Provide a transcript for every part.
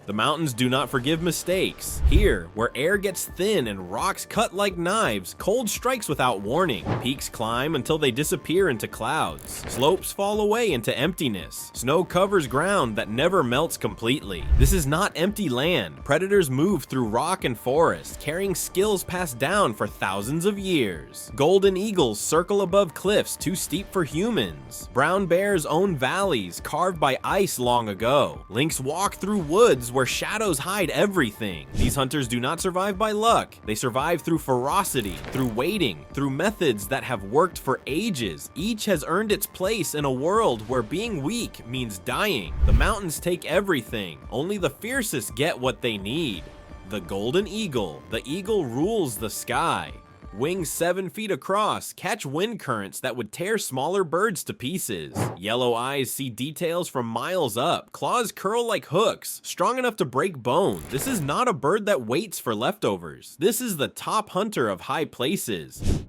The mountains do not forgive mistakes. Here, where air gets thin and rocks cut like knives, cold strikes without warning. Peaks climb until they disappear into clouds. Slopes fall away into emptiness. Snow covers ground that never melts completely. This is not empty land. Predators move through rock and forest, carrying skills passed down for thousands of years. Golden eagles circle above cliffs too steep for humans. Brown bears own valleys carved by ice long ago. Lynx walk through woods where shadows hide everything. These hunters do not survive by luck. They survive through ferocity, through waiting, through methods that have worked for ages. Each has earned its place in a world where being weak means dying. The mountains take everything. Only the fiercest get what they need. The golden eagle. The eagle rules the sky. Wings 7 feet across, catch wind currents that would tear smaller birds to pieces. Yellow eyes see details from miles up. Claws curl like hooks, strong enough to break bone. This is not a bird that waits for leftovers. This is the top hunter of high places.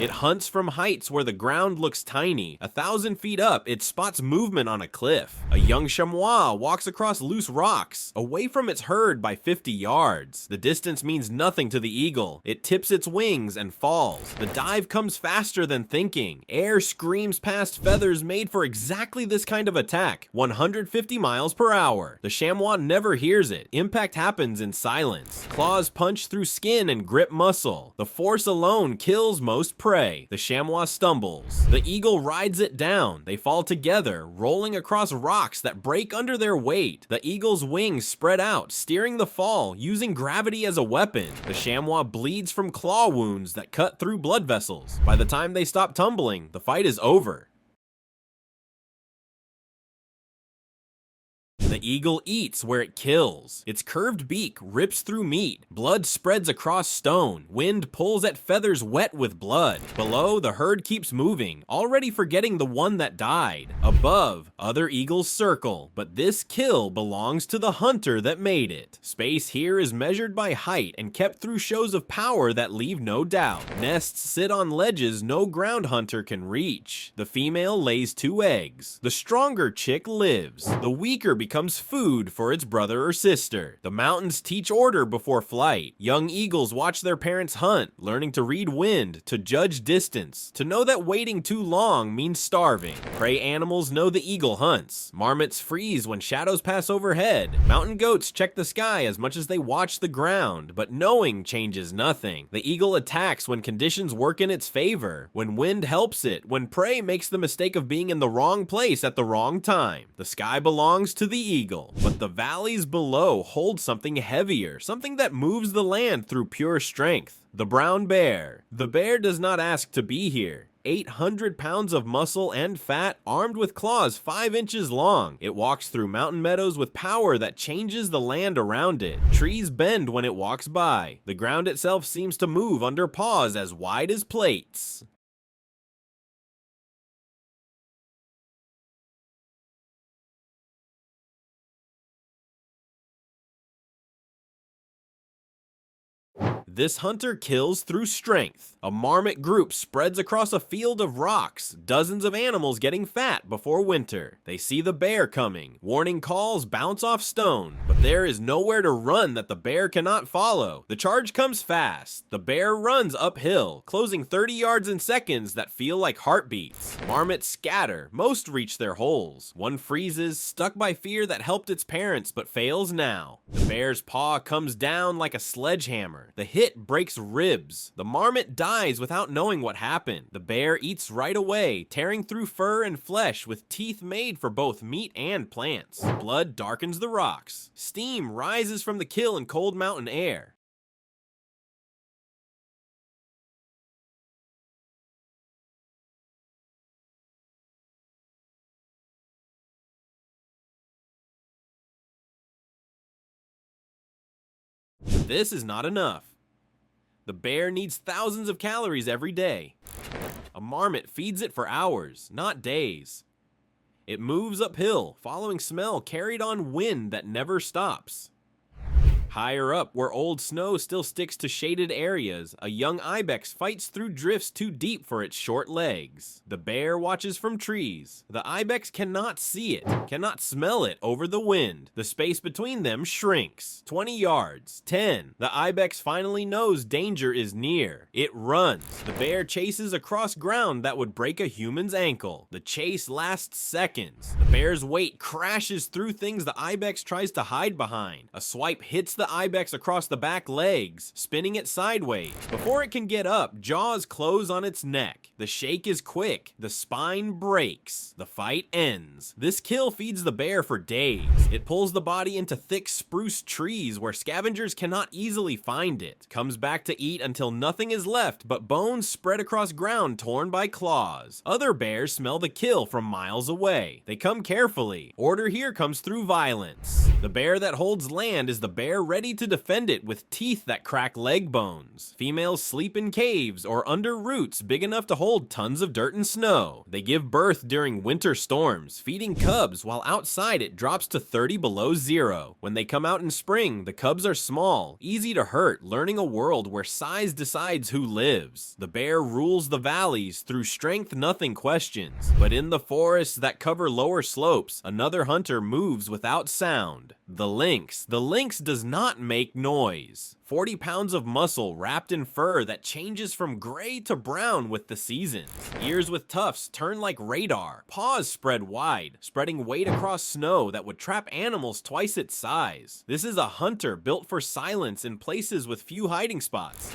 It hunts from heights where the ground looks tiny. 1,000 feet up, it spots movement on a cliff. A young chamois walks across loose rocks, away from its herd by 50 yards. The distance means nothing to the eagle. It tips its wings and falls. The dive comes faster than thinking. Air screams past feathers made for exactly this kind of attack, 150 miles per hour. The chamois never hears it. Impact happens in silence. Claws punch through skin and grip muscle. The force alone kills most prey. The chamois stumbles. The eagle rides it down. They fall together, rolling across rocks that break under their weight. The eagle's wings spread out, steering the fall, using gravity as a weapon. The chamois bleeds from claw wounds that cut through blood vessels. By the time they stop tumbling, the fight is over. The eagle eats where it kills. Its curved beak rips through meat. Blood spreads across stone. Wind pulls at feathers wet with blood. Below, the herd keeps moving, already forgetting the one that died. Above, other eagles circle, but this kill belongs to the hunter that made it. Space here is measured by height and kept through shows of power that leave no doubt. Nests sit on ledges no ground hunter can reach. The female lays 2 eggs. The stronger chick lives. The weaker becomes food for its brother or sister. The mountains teach order before flight. Young eagles watch their parents hunt, learning to read wind, to judge distance, to know that waiting too long means starving. Prey animals know the eagle hunts. Marmots freeze when shadows pass overhead. Mountain goats check the sky as much as they watch the ground, but knowing changes nothing. The eagle attacks when conditions work in its favor, when wind helps it, when prey makes the mistake of being in the wrong place at the wrong time. The sky belongs to the eagle, but the valleys below hold something heavier, something that moves the land through pure strength. The brown bear. The bear does not ask to be here. 800 pounds of muscle and fat, armed with claws 5 inches long. It walks through mountain meadows with power that changes the land around it. Trees bend when it walks by. The ground itself seems to move under paws as wide as plates. This hunter kills through strength. A marmot group spreads across a field of rocks, dozens of animals getting fat before winter. They see the bear coming. Warning calls bounce off stone, but there is nowhere to run that the bear cannot follow. The charge comes fast. The bear runs uphill, closing 30 yards in seconds that feel like heartbeats. Marmots scatter. Most reach their holes. One freezes, stuck by fear that helped its parents but fails now. The bear's paw comes down like a sledgehammer. The hit breaks ribs. The marmot dies without knowing what happened. The bear eats right away, tearing through fur and flesh with teeth made for both meat and plants. Blood darkens the rocks. Steam rises from the kill in cold mountain air. This is not enough. The bear needs thousands of calories every day. A marmot feeds it for hours, not days. It moves uphill, following smell carried on wind that never stops. Higher up, where old snow still sticks to shaded areas, a young ibex fights through drifts too deep for its short legs. The bear watches from trees. The ibex cannot see it, cannot smell it over the wind. The space between them shrinks. 20 yards, 10. The ibex finally knows danger is near. It runs. The bear chases across ground that would break a human's ankle. The chase lasts seconds. The bear's weight crashes through things the ibex tries to hide behind. A swipe hits the ibex across the back legs, spinning it sideways. Before it can get up, jaws close on its neck. The shake is quick. The spine breaks. The fight ends. This kill feeds the bear for days. It pulls the body into thick spruce trees where scavengers cannot easily find it. Comes back to eat until nothing is left but bones spread across ground torn by claws. Other bears smell the kill from miles away. They come carefully. Order here comes through violence. The bear that holds land is the bear ready to defend it with teeth that crack leg bones. Females sleep in caves or under roots big enough to hold tons of dirt and snow. They give birth during winter storms, feeding cubs while outside it drops to 30 below zero. When they come out in spring, the cubs are small, easy to hurt, learning a world where size decides who lives. The bear rules the valleys, through strength nothing questions. But in the forests that cover lower slopes, another hunter moves without sound. The lynx. The lynx does not make noise. 40 pounds of muscle wrapped in fur that changes from gray to brown with the seasons. Ears with tufts turn like radar. Paws spread wide, spreading weight across snow that would trap animals twice its size. This is a hunter built for silence in places with few hiding spots.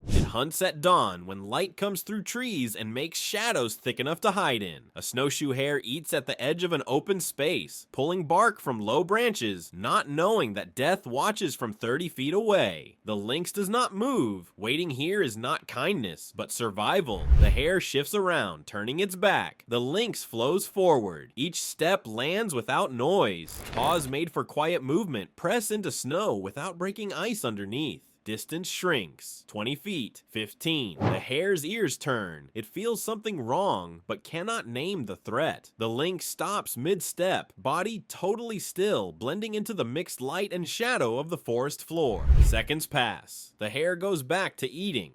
It hunts at dawn when light comes through trees and makes shadows thick enough to hide in. A snowshoe hare eats at the edge of an open space, pulling bark from low branches, not knowing that death watches from 30 feet away. The lynx does not move. Waiting here is not kindness, but survival. The hare shifts around, turning its back. The lynx flows forward. Each step lands without noise. Paws made for quiet movement press into snow without breaking ice underneath. Distance shrinks. 20 feet. 15. The hare's ears turn. It feels something wrong, but cannot name the threat. The lynx stops mid-step, body totally still, blending into the mixed light and shadow of the forest floor. Seconds pass. The hare goes back to eating.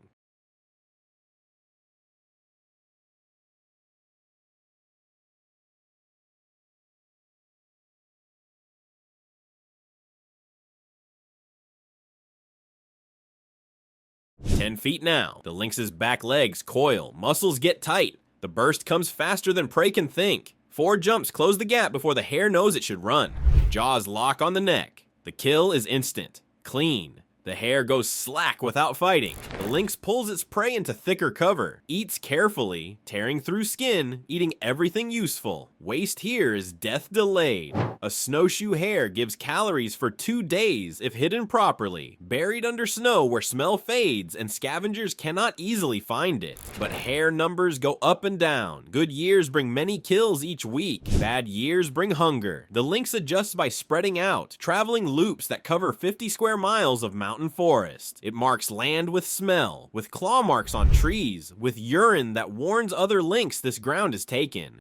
"10 feet now. The lynx's back legs coil, muscles get tight. The burst comes faster than prey can think. 4 jumps close the gap before the hare knows it should run. Jaws lock on the neck. The kill is instant. Clean. The hare goes slack without fighting. The lynx pulls its prey into thicker cover, eats carefully, tearing through skin, eating everything useful. Waste here is death delayed. A snowshoe hare gives calories for 2 days if hidden properly, buried under snow where smell fades and scavengers cannot easily find it. But hare numbers go up and down. Good years bring many kills each week. Bad years bring hunger. The lynx adjusts by spreading out, traveling loops that cover 50 square miles of mountain forest. It marks land with smell, with claw marks on trees, with urine that warns other lynx this ground is taken.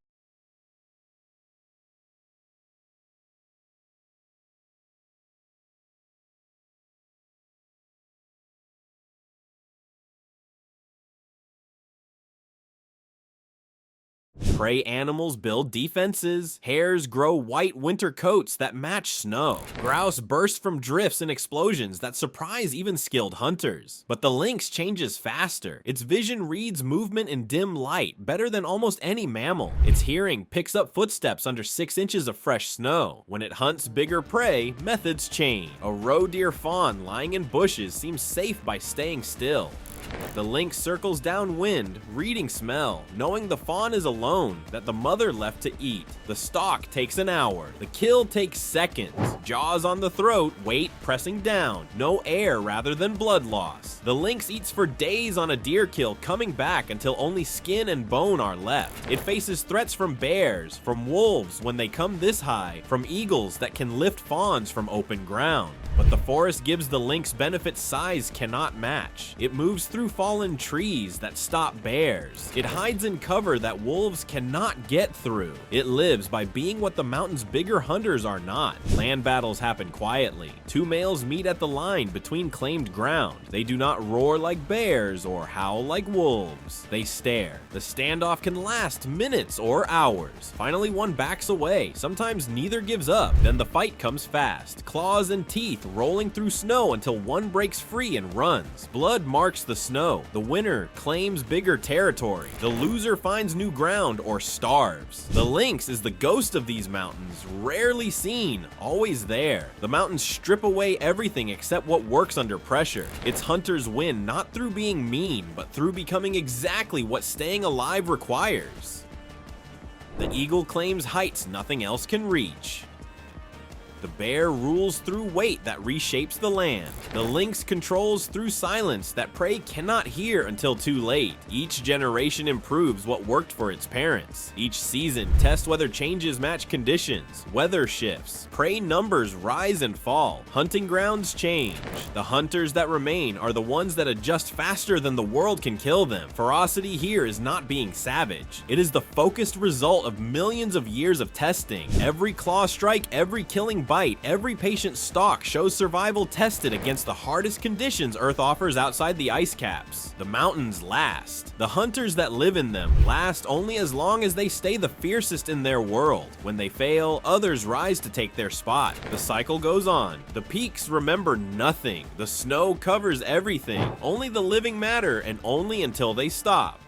Prey animals build defenses. Hares grow white winter coats that match snow. Grouse burst from drifts and explosions that surprise even skilled hunters. But the lynx changes faster. Its vision reads movement in dim light better than almost any mammal. Its hearing picks up footsteps under 6 inches of fresh snow. When it hunts bigger prey, methods change. A roe deer fawn lying in bushes seems safe by staying still. The lynx circles downwind, reading smell, knowing the fawn is alone, that the mother left to eat. The stalk takes an hour. The kill takes seconds. Jaws on the throat, weight pressing down. No air rather than blood loss. The lynx eats for days on a deer kill, coming back until only skin and bone are left. It faces threats from bears, from wolves when they come this high, from eagles that can lift fawns from open ground. But the forest gives the lynx benefits size cannot match. It moves through fallen trees that stop bears. It hides in cover that wolves cannot get through. It lives by being what the mountain's bigger hunters are not. Land battles happen quietly. Two males meet at the line between claimed ground. They do not roar like bears or howl like wolves. They stare. The standoff can last minutes or hours. Finally, one backs away. Sometimes neither gives up. Then the fight comes fast. Claws and teeth rolling through snow until one breaks free and runs. Blood marks the snow. The winner claims bigger territory. The loser finds new ground or starves. The lynx is the ghost of these mountains, rarely seen, always there. The mountains strip away everything except what works under pressure. Its hunters win not through being mean, but through becoming exactly what staying alive requires. The eagle claims heights nothing else can reach. The bear rules through weight that reshapes the land. The lynx controls through silence that prey cannot hear until too late. Each generation improves what worked for its parents. Each season tests whether changes match conditions. Weather shifts. Prey numbers rise and fall. Hunting grounds change. The hunters that remain are the ones that adjust faster than the world can kill them. Ferocity here is not being savage. It is the focused result of millions of years of testing. Every claw strike, every killing bite, every patient stalk shows survival tested against the hardest conditions Earth offers outside the ice caps. The mountains last. The hunters that live in them last only as long as they stay the fiercest in their world. When they fail, others rise to take their spot. The cycle goes on. The peaks remember nothing. The snow covers everything. Only the living matter, and only until they stop.